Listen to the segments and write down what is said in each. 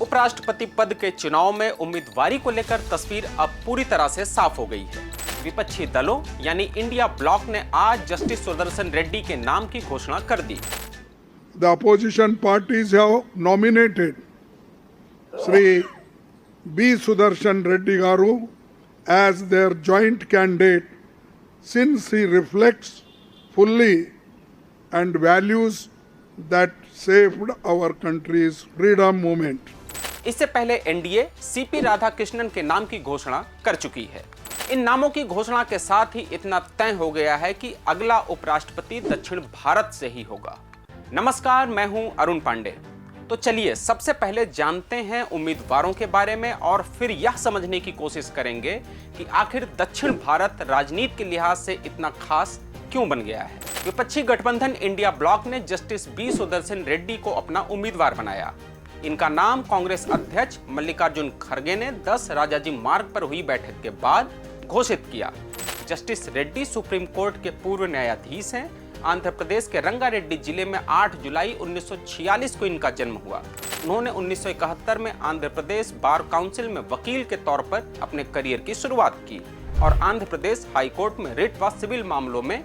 उपराष्ट्रपति पद के चुनाव में उम्मीदवारी को लेकर तस्वीर अब पूरी तरह से साफ हो गई है। विपक्षी दलों यानी इंडिया ब्लॉक ने आज जस्टिस सुदर्शन रेड्डी के नाम की घोषणा कर दी। The opposition parties have nominated Shri B. Sudarshan Reddy Garu as their joint candidate since he reflects fully and values that saved our country's freedom movement. इससे पहले एनडीए सीपी राधाकृष्णन के नाम की घोषणा कर चुकी है। इन नामों की घोषणा के साथ ही इतना तय हो गया है कि अगला उपराष्ट्रपति दक्षिण भारत से ही होगा। नमस्कार, मैं हूं अरुण पांडे। तो चलिए सबसे पहले जानते हैं उम्मीदवारों के बारे में और फिर यह समझने की कोशिश करेंगे कि आखिर दक्षिण भारत राजनीति के लिहाज से इतना खास क्यों बन गया है। विपक्षी गठबंधन इंडिया ब्लॉक ने जस्टिस बी सुदर्शन रेड्डी को अपना उम्मीदवार बनाया। इनका नाम कांग्रेस अध्यक्ष मल्लिकार्जुन खड़गे ने 10 राजाजी मार्ग पर हुई बैठक के बाद घोषित किया। जस्टिस रेड्डी सुप्रीम कोर्ट के पूर्व न्यायाधीश हैं। आंध्र प्रदेश के रंगारेड्डी जिले में 8 जुलाई 1946 को इनका जन्म हुआ। उन्होंने 1971 में आंध्र प्रदेश बार काउंसिल में वकील के तौर पर अपने करियर की शुरुआत की और आंध्र प्रदेश हाई कोर्ट में रिट व सिविल मामलों में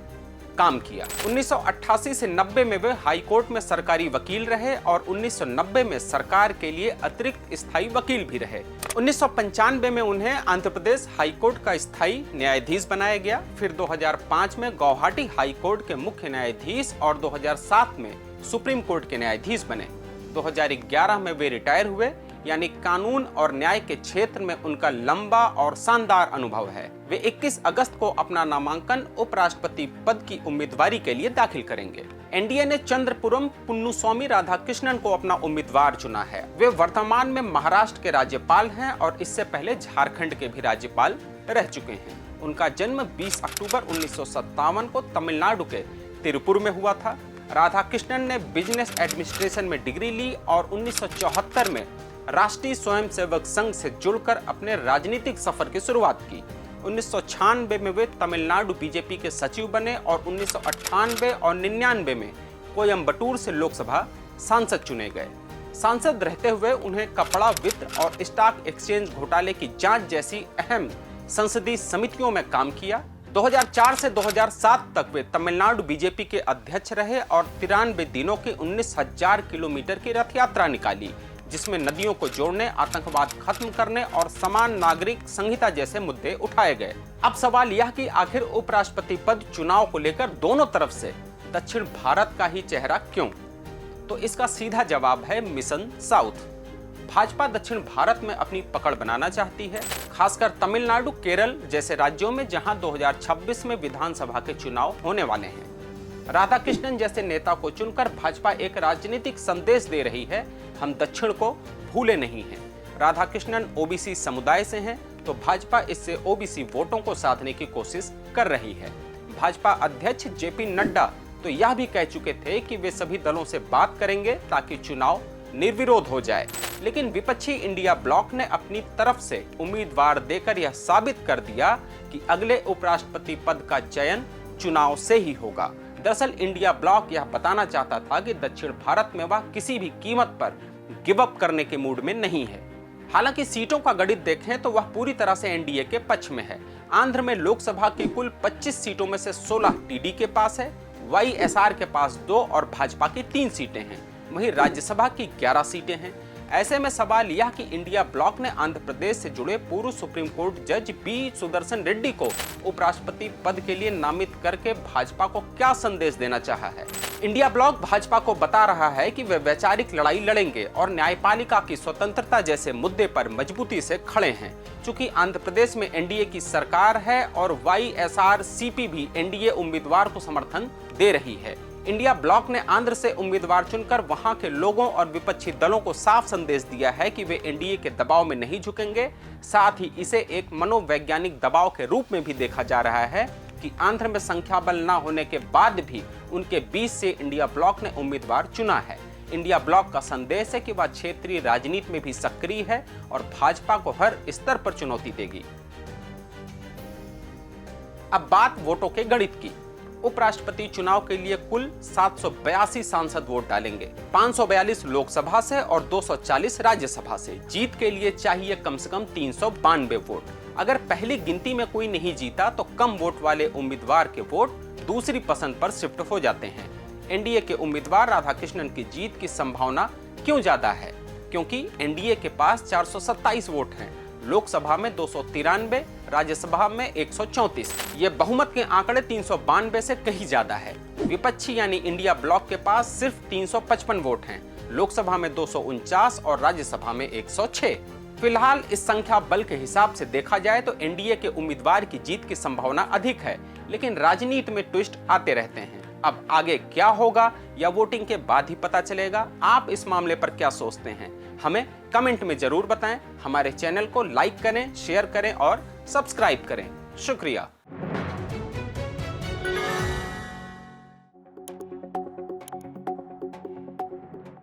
काम किया। 1988 से 90 में वे हाई कोर्ट में सरकारी वकील रहे और 1990 में सरकार के लिए अतिरिक्त स्थायी वकील भी रहे। 1995 में उन्हें आंध्र प्रदेश हाई कोर्ट का स्थायी न्यायाधीश बनाया गया। फिर 2005 में गुवाहाटी हाई कोर्ट के मुख्य न्यायाधीश और 2007 में सुप्रीम कोर्ट के न्यायाधीश बने। 2011 में वे रिटायर हुए, यानी कानून और न्याय के क्षेत्र में उनका लंबा और शानदार अनुभव है। वे 21 अगस्त को अपना नामांकन उपराष्ट्रपति पद की उम्मीदवारी के लिए दाखिल करेंगे। एनडीए ने चंद्रपुरम पुन्नुस्वामी राधाकृष्णन को अपना उम्मीदवार चुना है। वे वर्तमान में महाराष्ट्र के राज्यपाल हैं और इससे पहले झारखंड के भी राज्यपाल रह चुके हैं। उनका जन्म 20 अक्टूबर 1957 को तमिलनाडु के तिरुपुर में हुआ था। राधाकृष्णन ने बिजनेस एडमिनिस्ट्रेशन में डिग्री ली और 1974 में राष्ट्रीय स्वयंसेवक संघ से जुड़कर अपने राजनीतिक सफर की शुरुआत की। 1996 में वे तमिलनाडु बीजेपी के सचिव बने और 1998 और 99 में कोयम्बटूर से लोकसभा सांसद चुने गए। सांसद रहते हुए उन्हें कपड़ा वित्त और स्टॉक एक्सचेंज घोटाले की जांच जैसी अहम संसदीय समितियों में काम किया। 2004 से 2007 तक वे तमिलनाडु बीजेपी के अध्यक्ष रहे और 93 दिनों की 19,000 किलोमीटर की रथ यात्रा निकाली, जिसमें नदियों को जोड़ने, आतंकवाद खत्म करने और समान नागरिक संहिता जैसे मुद्दे उठाए गए। अब सवाल यह कि आखिर उपराष्ट्रपति पद चुनाव को लेकर दोनों तरफ से दक्षिण भारत का ही चेहरा क्यों? तो इसका सीधा जवाब है मिशन साउथ। भाजपा दक्षिण भारत में अपनी पकड़ बनाना चाहती है, खासकर तमिलनाडु, केरल जैसे राज्यों में जहां 2026 में विधानसभा के चुनाव होने वाले हैं। राधाकृष्णन जैसे नेता को चुनकर भाजपा एक राजनीतिक संदेश दे रही है, हम दक्षिण को भूले नहीं हैं। राधाकृष्णन ओबीसी समुदाय से हैं, तो भाजपा इससे ओबीसी वोटों को साधने की कोशिश कर रही है। भाजपा अध्यक्ष जेपी नड्डा तो यह भी कह चुके थे कि वे सभी दलों से बात करेंगे ताकि चुनाव निर्विरोध हो जाए, लेकिन विपक्षी इंडिया ब्लॉक ने अपनी तरफ से उम्मीदवार देकर यह साबित कर दिया कि अगले उपराष्ट्रपति पद का चयन चुनाव से ही होगा। दरअसल इंडिया ब्लॉक यह बताना चाहता था कि दक्षिण भारत में वह किसी भी कीमत पर गिव अप करने के मूड में नहीं है। हालांकि सीटों का गणित देखें तो वह पूरी तरह से एनडीए के पक्ष में है। आंध्र में लोकसभा की कुल 25 सीटों में से 16 टीडी के पास है, वाईएसआर के पास 2 और भाजपा की 3 सीटें हैं। वहीं राज्यसभा की 11 सीटें हैं। ऐसे में सवाल यह कि इंडिया ब्लॉक ने आंध्र प्रदेश से जुड़े पूर्व सुप्रीम कोर्ट जज बी सुदर्शन रेड्डी को उपराष्ट्रपति पद के लिए नामित करके भाजपा को क्या संदेश देना चाहा है। इंडिया ब्लॉक भाजपा को बता रहा है कि वे वैचारिक लड़ाई लड़ेंगे और न्यायपालिका की स्वतंत्रता जैसे मुद्दे पर मजबूती से खड़े हैं। चूंकि आंध्र प्रदेश में एनडीए की सरकार है और वाईएसआर सीपी भी एनडीए उम्मीदवार को समर्थन दे रही है, इंडिया ब्लॉक ने आंध्र से उम्मीदवार चुनकर वहां के लोगों और विपक्षी दलों को साफ संदेश दिया है कि वे एनडीए के दबाव में नहीं झुकेंगे। साथ ही इसे एक मनोवैज्ञानिक दबाव के रूप में भी देखा जा रहा है कि आंध्र में संख्या बल न होने के बाद भी उनके बीच से इंडिया ब्लॉक ने उम्मीदवार चुना है। इंडिया ब्लॉक का संदेश है कि वह क्षेत्रीय राजनीति में भी सक्रिय है और भाजपा को हर स्तर पर चुनौती देगी। अब बात वोटों के गणित की। उपराष्ट्रपति चुनाव के लिए कुल 782 सांसद वोट डालेंगे, 542 लोकसभा से और 240 राज्यसभा से। जीत के लिए चाहिए कम से कम 392 वोट। अगर पहली गिनती में कोई नहीं जीता तो कम वोट वाले उम्मीदवार के वोट दूसरी पसंद पर शिफ्ट हो जाते हैं। एनडीए के उम्मीदवार राधाकृष्णन की जीत की संभावना क्यों ज्यादा है? क्योंकि एनडीए के पास 427 वोट हैं, लोकसभा में 293, राज्यसभा में 134। ये बहुमत के आंकड़े 392 से कहीं ज्यादा है। विपक्षी यानी इंडिया ब्लॉक के पास सिर्फ 355 वोट हैं, लोकसभा में 249 और राज्यसभा में 106। फिलहाल इस संख्या बल के हिसाब से देखा जाए तो एनडीए के उम्मीदवार की जीत की संभावना अधिक है, लेकिन राजनीति में ट्विस्ट आते रहते हैं। अब आगे क्या होगा या वोटिंग के बाद ही पता चलेगा। आप इस मामले पर क्या सोचते हैं, हमें कमेंट में जरूर बताएं। हमारे चैनल को लाइक करें, शेयर करें और सब्सक्राइब करें। शुक्रिया।